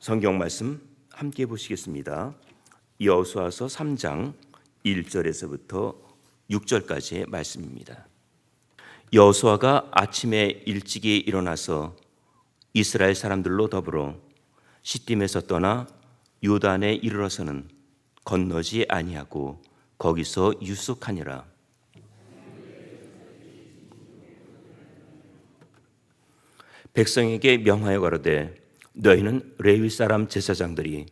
성경 말씀 함께 보시겠습니다. 여호수아서 3장 1절에서부터 6절까지의 말씀입니다. 여호수아가 아침에 일찍이 일어나서 이스라엘 사람들로 더불어 시딤에서 떠나 요단에 이르러서는 건너지 아니하고 거기서 유숙하니라. 백성에게 명하여 가로되 너희는 레위 사람 제사장들이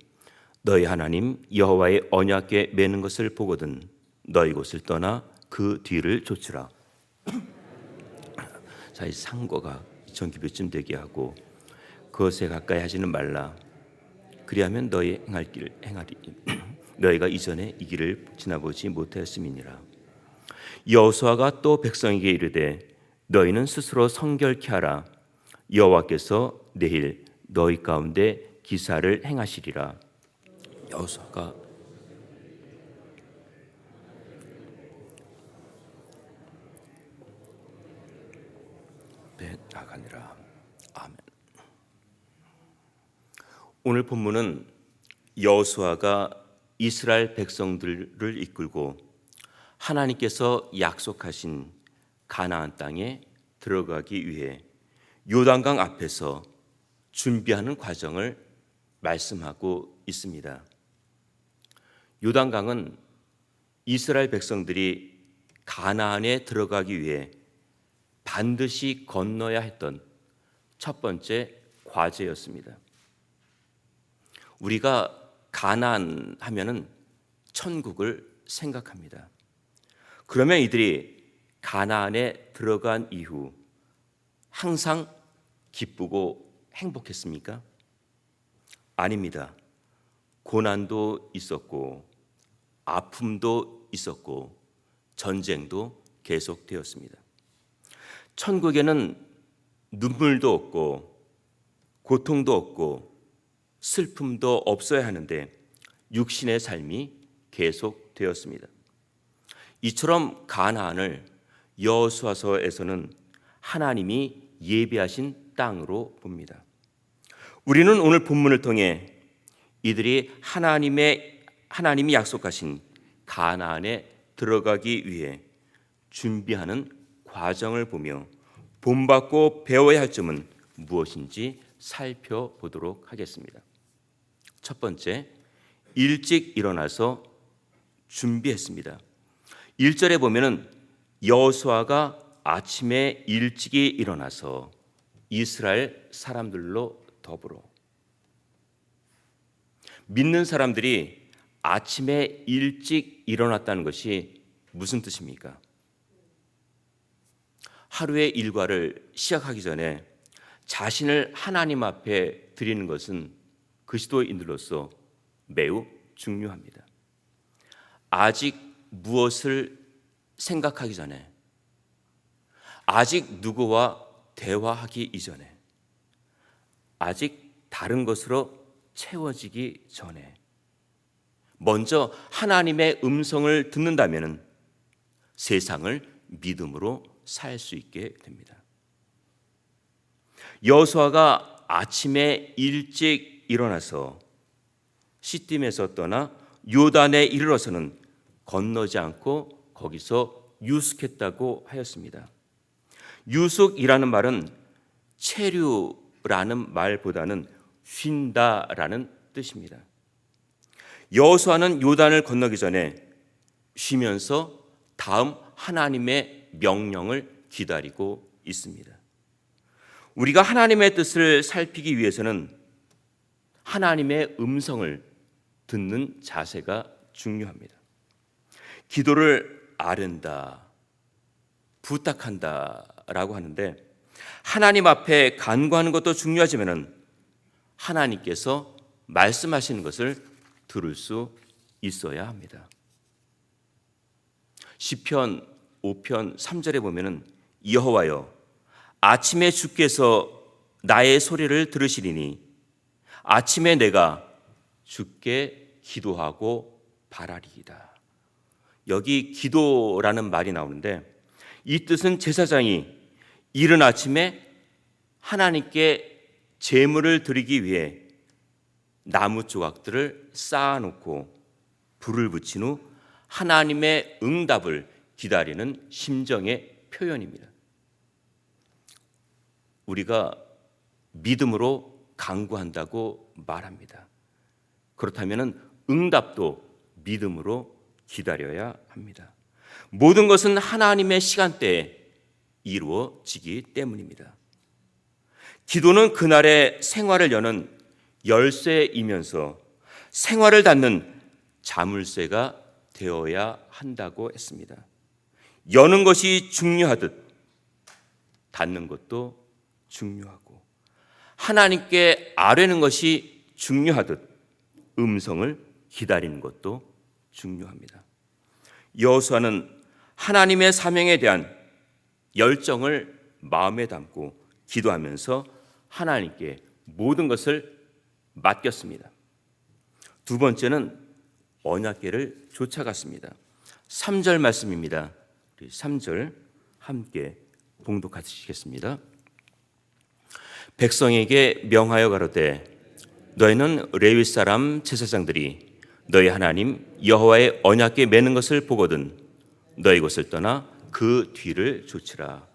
너희 하나님 여호와의 언약궤 매는 것을 보거든 너희 곳을 떠나 그 뒤를 좇으라. 자, 이 상고가 정기뼈쯤 되게 하고 그것에 가까이 하지는 말라. 그리하면 너희 행할 길을 행하리. 너희가 이전에 이 길을 지나보지 못하였음이니라. 여호수아가 또 백성에게 이르되 너희는 스스로 성결케 하라. 여호와께서 내일 너희 가운데 기사를 행하시리라. 여호수아가 배 나가니라. 아멘. 오늘 본문은 여호수아가 이스라엘 백성들을 이끌고 하나님께서 약속하신 가나안 땅에 들어가기 위해 요단강 앞에서 준비하는 과정을 말씀하고 있습니다. 요단강은 이스라엘 백성들이 가나안에 들어가기 위해 반드시 건너야 했던 첫 번째 과제였습니다. 우리가 가나안 하면은 천국을 생각합니다. 그러면 이들이 가나안에 들어간 이후 항상 기쁘고 행복했습니까? 아닙니다. 고난도 있었고 아픔도 있었고 전쟁도 계속되었습니다. 천국에는 눈물도 없고 고통도 없고 슬픔도 없어야 하는데 육신의 삶이 계속되었습니다. 이처럼 가나안을 여호수아서에서는 하나님이 예비하신 땅으로 봅니다. 우리는 오늘 본문을 통해 이들이 하나님이 약속하신 가나안에 들어가기 위해 준비하는 과정을 보며 본받고 배워야 할 점은 무엇인지 살펴보도록 하겠습니다. 첫 번째, 일찍 일어나서 준비했습니다. 1절에 보면은 여호수아가 아침에 일찍이 일어나서 이스라엘 사람들로 더불어. 믿는 사람들이 아침에 일찍 일어났다는 것이 무슨 뜻입니까? 하루의 일과를 시작하기 전에 자신을 하나님 앞에 드리는 것은 그리스도인들로서 매우 중요합니다. 아직 무엇을 생각하기 전에, 아직 누구와 대화하기 이전에, 아직 다른 것으로 채워지기 전에 먼저 하나님의 음성을 듣는다면 세상을 믿음으로 살 수 있게 됩니다. 여호수아가 아침에 일찍 일어나서 시딤에서 떠나 요단에 이르러서는 건너지 않고 거기서 유숙했다고 하였습니다. 유숙이라는 말은 체류라는 말보다는 쉰다라는 뜻입니다. 여호수아는 요단을 건너기 전에 쉬면서 다음 하나님의 명령을 기다리고 있습니다. 우리가 하나님의 뜻을 살피기 위해서는 하나님의 음성을 듣는 자세가 중요합니다. 기도를 아른다, 부탁한다라고 하는데 하나님 앞에 간구하는 것도 중요하지만 하나님께서 말씀하시는 것을 들을 수 있어야 합니다. 시편 5편 3절에 보면은 여호와여 아침에 주께서 나의 소리를 들으시리니 아침에 내가 주께 기도하고 바라리이다. 여기 기도라는 말이 나오는데 이 뜻은 제사장이 이른 아침에 하나님께 제물을 드리기 위해 나무 조각들을 쌓아놓고 불을 붙인 후 하나님의 응답을 기다리는 심정의 표현입니다. 우리가 믿음으로 간구한다고 말합니다. 그렇다면 응답도 믿음으로 기다려야 합니다. 모든 것은 하나님의 시간대에 이루어지기 때문입니다. 기도는 그날의 생활을 여는 열쇠이면서 생활을 닫는 자물쇠가 되어야 한다고 했습니다. 여는 것이 중요하듯 닫는 것도 중요하고, 하나님께 아뢰는 것이 중요하듯 음성을 기다리는 것도 중요합니다. 여호수아는 하나님의 사명에 대한 열정을 마음에 담고 기도하면서 하나님께 모든 것을 맡겼습니다. 두 번째는 언약궤를 쫓아갔습니다. 3절 말씀입니다. 3절 함께 봉독하시겠습니다. 백성에게 명하여 가로되 너희는 레위 사람 제사장들이 너희 하나님 여호와의 언약궤 매는 것을 보거든 너희 곳을 떠나 그 뒤를 쫓으라.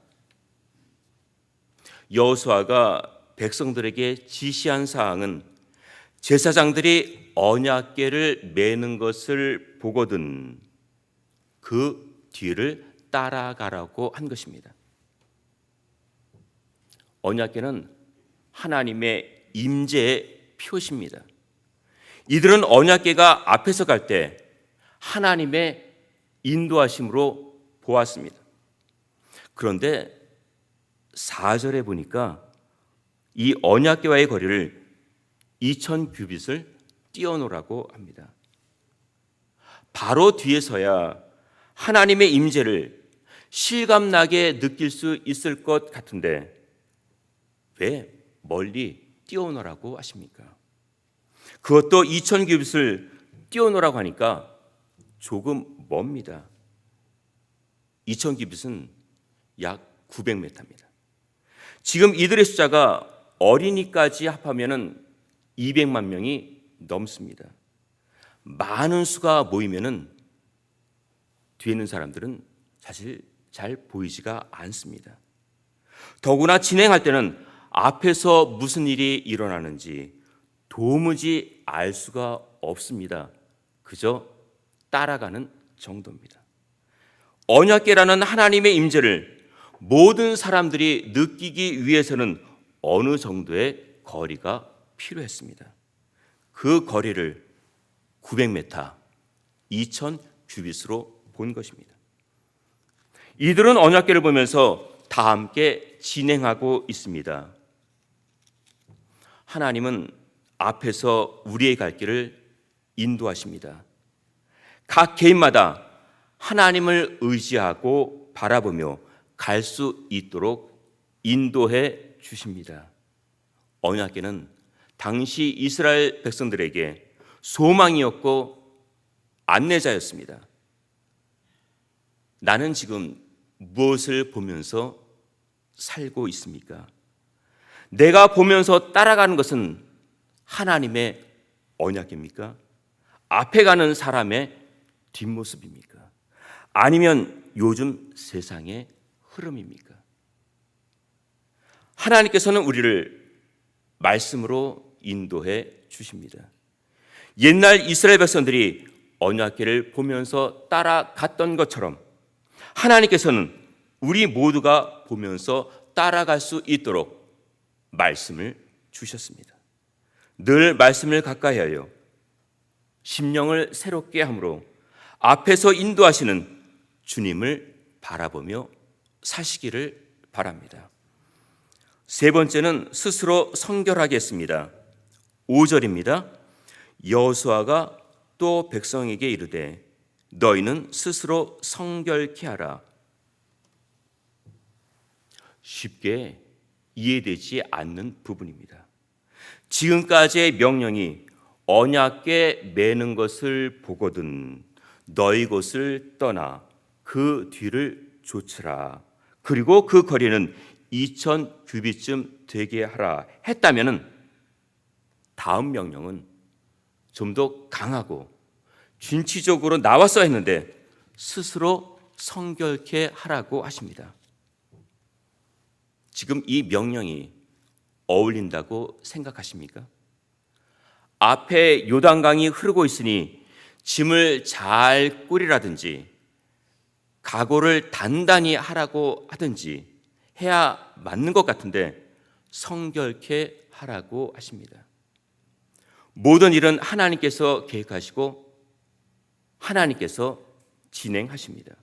여호수아가 백성들에게 지시한 사항은 제사장들이 언약궤를 매는 것을 보거든 그 뒤를 따라가라고 한 것입니다. 언약궤는 하나님의 임재의 표시입니다. 이들은 언약궤가 앞에서 갈 때 하나님의 인도하심으로 보았습니다. 그런데 4절에 보니까 이 언약궤와의 거리를 2000규빗을 띄워놓으라고 합니다. 바로 뒤에서야 하나님의 임재를 실감나게 느낄 수 있을 것 같은데 왜 멀리 띄워놓으라고 하십니까? 그것도 2000규빗을 띄워놓으라고 하니까 조금 멉니다. 2000규빗은 약 900m입니다. 지금 이들의 숫자가 어린이까지 합하면 200만 명이 넘습니다. 많은 수가 모이면 뒤에 있는 사람들은 사실 잘 보이지가 않습니다. 더구나 진행할 때는 앞에서 무슨 일이 일어나는지 도무지 알 수가 없습니다. 그저 따라가는 정도입니다. 언약궤라는 하나님의 임재를 모든 사람들이 느끼기 위해서는 어느 정도의 거리가 필요했습니다. 그 거리를 900m, 2000규빗으로 본 것입니다. 이들은 언약궤를 보면서 다 함께 진행하고 있습니다. 하나님은 앞에서 우리의 갈 길을 인도하십니다. 각 개인마다 하나님을 의지하고 바라보며 갈 수 있도록 인도해 주십니다. 언약궤는 당시 이스라엘 백성들에게 소망이었고 안내자였습니다. 나는 지금 무엇을 보면서 살고 있습니까? 내가 보면서 따라가는 것은 하나님의 언약입니까? 앞에 가는 사람의 뒷모습입니까? 아니면 요즘 세상의 흐름입니까? 하나님께서는 우리를 말씀으로 인도해 주십니다. 옛날 이스라엘 백성들이 언약궤를 보면서 따라갔던 것처럼 하나님께서는 우리 모두가 보면서 따라갈 수 있도록 말씀을 주셨습니다. 늘 말씀을 가까이하여 심령을 새롭게 함으로 앞에서 인도하시는 주님을 바라보며 사시기를 바랍니다. 세 번째는 스스로 성결하게 했습니다. 5절입니다. 여호수아가 또 백성에게 이르되 너희는 스스로 성결케 하라. 쉽게 이해되지 않는 부분입니다. 지금까지의 명령이 언약궤 매는 것을 보거든 너희 곳을 떠나 그 뒤를 쫓으라. 그리고 그 거리는 2000규빗쯤 되게 하라 했다면 다음 명령은 좀 더 강하고 진취적으로 나왔어야 했는데 스스로 성결케 하라고 하십니다. 지금 이 명령이 어울린다고 생각하십니까? 앞에 요단강이 흐르고 있으니 짐을 잘 꾸리라든지 각오를 단단히 하라고 하든지 해야 맞는 것 같은데 성결케 하라고 하십니다. 모든 일은 하나님께서 계획하시고 하나님께서 진행하십니다.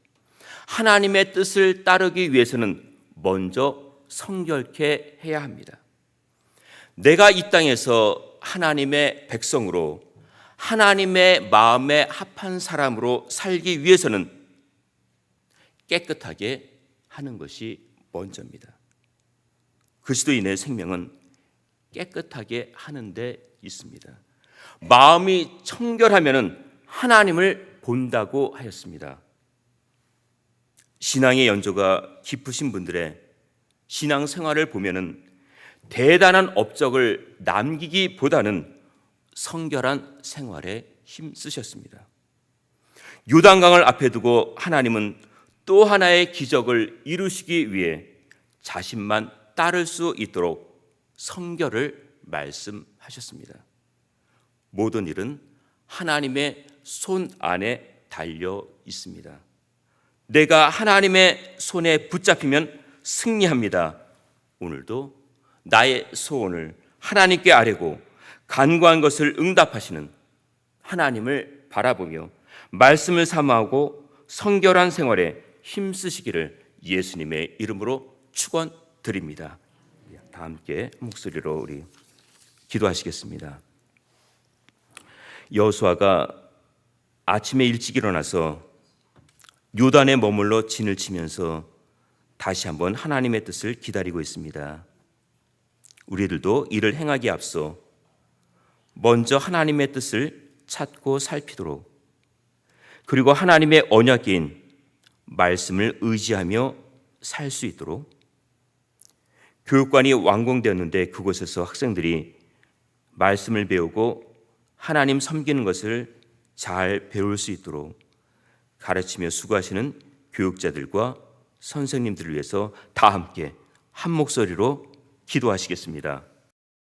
하나님의 뜻을 따르기 위해서는 먼저 성결케 해야 합니다. 내가 이 땅에서 하나님의 백성으로 하나님의 마음에 합한 사람으로 살기 위해서는 깨끗하게 하는 것이 먼저입니다. 그리스도인의 생명은 깨끗하게 하는 데 있습니다. 마음이 청결하면 하나님을 본다고 하였습니다. 신앙의 연조가 깊으신 분들의 신앙 생활을 보면은 대단한 업적을 남기기보다는 성결한 생활에 힘쓰셨습니다. 요단강을 앞에 두고 하나님은 또 하나의 기적을 이루시기 위해 자신만 따를 수 있도록 성결을 말씀하셨습니다. 모든 일은 하나님의 손 안에 달려 있습니다. 내가 하나님의 손에 붙잡히면 승리합니다. 오늘도 나의 소원을 하나님께 아뢰고 간구한 것을 응답하시는 하나님을 바라보며 말씀을 사모하고 성결한 생활에 힘쓰시기를 예수님의 이름으로 축원드립니다. 다 함께 목소리로 우리 기도하시겠습니다. 여호수아가 아침에 일찍 일어나서 요단에 머물러 진을 치면서 다시 한번 하나님의 뜻을 기다리고 있습니다. 우리들도 이를 행하기에 앞서 먼저 하나님의 뜻을 찾고 살피도록, 그리고 하나님의 언약인 말씀을 의지하며 살 수 있도록, 교육관이 완공되었는데 그곳에서 학생들이 말씀을 배우고 하나님 섬기는 것을 잘 배울 수 있도록 가르치며 수고하시는 교육자들과 선생님들을 위해서 다 함께 한 목소리로 기도하시겠습니다.